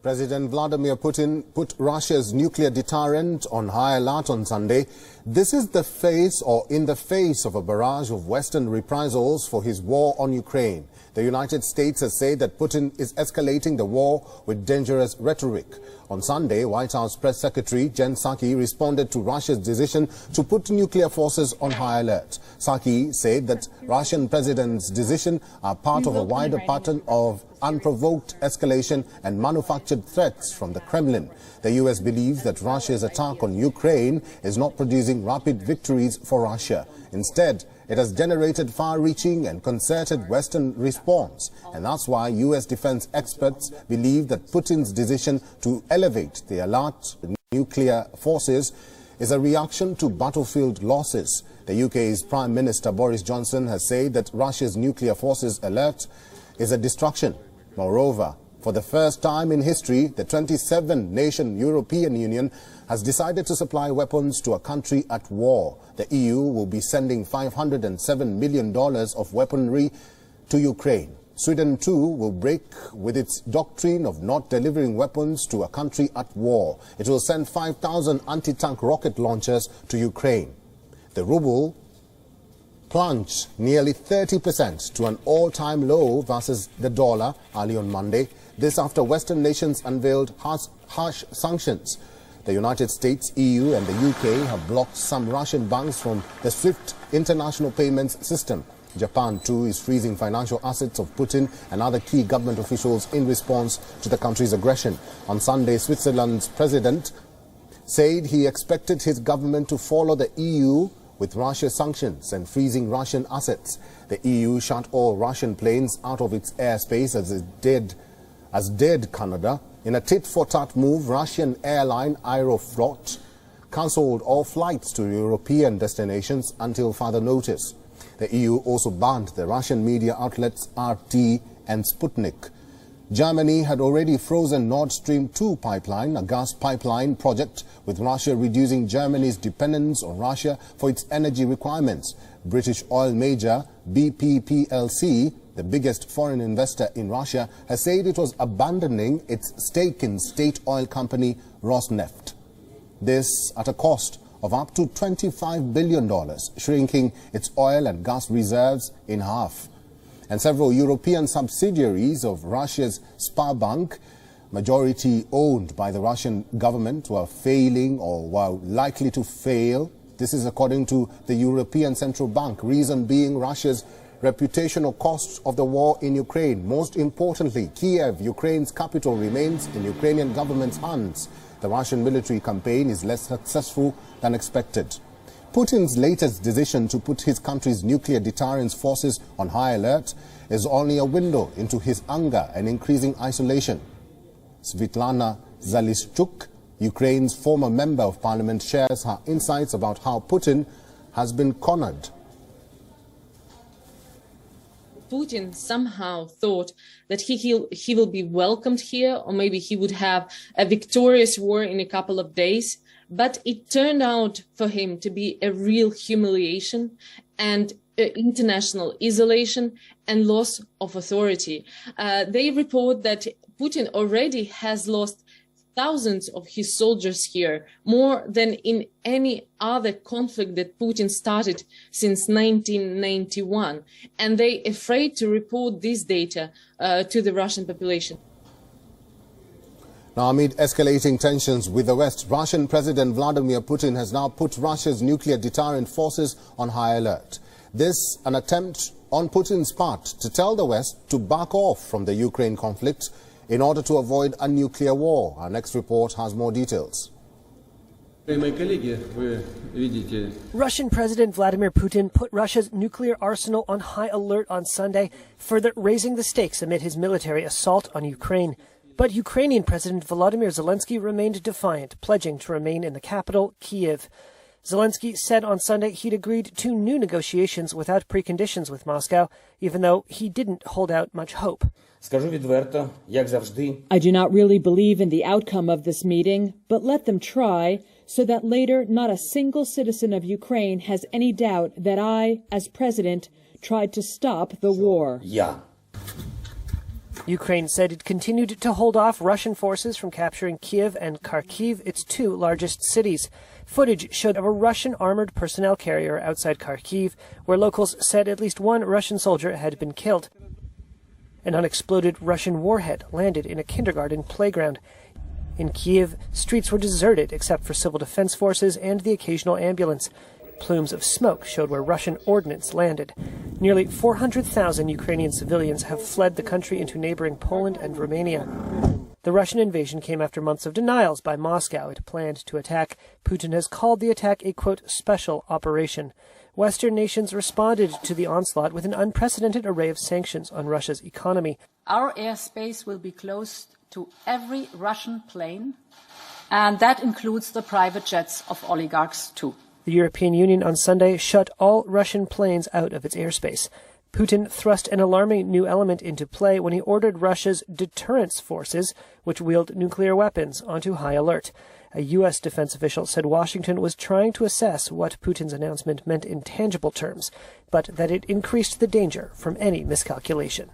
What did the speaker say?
President Vladimir Putin put Russia's nuclear deterrent on high alert on Sunday. This is in the face of a barrage of Western reprisals for his war on Ukraine. The United States has said that Putin is escalating the war with dangerous rhetoric. On Sunday, White House Press Secretary Jen Psaki responded to Russia's decision to put nuclear forces on high alert. Psaki said that Russian president's decision are part of a wider pattern of unprovoked escalation and manufactured threats from the Kremlin. The U.S. believes that Russia's attack on Ukraine is not producing rapid victories for Russia. Instead, it has generated far-reaching and concerted Western response. And that's why U.S. defense experts believe that Putin's decision to elevate the alert nuclear forces is a reaction to battlefield losses. The UK's Prime Minister Boris Johnson has said that Russia's nuclear forces alert is a distraction. Moreover, for the first time in history, the 27-nation European Union has decided to supply weapons to a country at war. The EU will be sending $507 million of weaponry to Ukraine. Sweden, too, will break with its doctrine of not delivering weapons to a country at war. It will send 5,000 anti-tank rocket launchers to Ukraine. The ruble plunged nearly 30% to an all-time low versus the dollar early on Monday. This after Western nations unveiled harsh sanctions. The United States, EU and the UK have blocked some Russian banks from the SWIFT international payments system. Japan, too, is freezing financial assets of Putin and other key government officials in response to the country's aggression. On Sunday, Switzerland's president said he expected his government to follow the EU with Russia sanctions and freezing Russian assets. The EU shut all Russian planes out of its airspace as did Canada. In a tit-for-tat move, Russian airline Aeroflot cancelled all flights to European destinations until further notice. The EU also banned the Russian media outlets RT and Sputnik. Germany had already frozen Nord Stream 2 pipeline, a gas pipeline project, with Russia reducing Germany's dependence on Russia for its energy requirements. British oil major BP plc, the biggest foreign investor in Russia, has said it was abandoning its stake in state oil company Rosneft. This at a cost of up to $25 billion, shrinking its oil and gas reserves in half. And several European subsidiaries of Russia's Sberbank, majority owned by the Russian government, were failing or were likely to fail. This is according to the European Central Bank, reason being Russia's reputational costs of the war in Ukraine. Most importantly, Kiev, Ukraine's capital, remains in Ukrainian government's hands. The Russian military campaign is less successful than expected. Putin's latest decision to put his country's nuclear deterrence forces on high alert is only a window into his anger and increasing isolation. Svitlana Zalischuk, Ukraine's former member of parliament, shares her insights about how Putin has been cornered. Putin somehow thought that he will be welcomed here, or maybe he would have a victorious war in a couple of days. But it turned out for him to be a real humiliation and international isolation and loss of authority. They report that Putin already has lost thousands of his soldiers here, more than in any other conflict that Putin started since 1991. And they're afraid to report this data to the Russian population. Now, amid escalating tensions with the West, Russian President Vladimir Putin has now put Russia's nuclear deterrent forces on high alert. This an attempt on Putin's part to tell the West to back off from the Ukraine conflict in order to avoid a nuclear war. Our next report has more details. Russian President Vladimir Putin put Russia's nuclear arsenal on high alert on Sunday, further raising the stakes amid his military assault on Ukraine. But Ukrainian President Volodymyr Zelensky remained defiant, pledging to remain in the capital, Kyiv. Zelensky said on Sunday he'd agreed to new negotiations without preconditions with Moscow, even though he didn't hold out much hope. I do not really believe in the outcome of this meeting, but let them try, so that later not a single citizen of Ukraine has any doubt that I, as president, tried to stop the war. Ukraine said it continued to hold off Russian forces from capturing Kiev and Kharkiv, its two largest cities. Footage showed of a Russian armored personnel carrier outside Kharkiv, where locals said at least one Russian soldier had been killed. An unexploded Russian warhead landed in a kindergarten playground. In Kiev, streets were deserted except for civil defense forces and the occasional ambulance. Plumes of smoke showed where Russian ordnance landed. Nearly 400,000 Ukrainian civilians have fled the country into neighboring Poland and Romania. The Russian invasion came after months of denials by Moscow. It planned to attack. Putin has called the attack a, quote, special operation. Western nations responded to the onslaught with an unprecedented array of sanctions on Russia's economy. Our airspace will be closed to every Russian plane, and that includes the private jets of oligarchs too. The European Union on Sunday shut all Russian planes out of its airspace. Putin thrust an alarming new element into play when he ordered Russia's deterrence forces, which wield nuclear weapons, onto high alert. A U.S. defense official said Washington was trying to assess what Putin's announcement meant in tangible terms, but that it increased the danger from any miscalculation.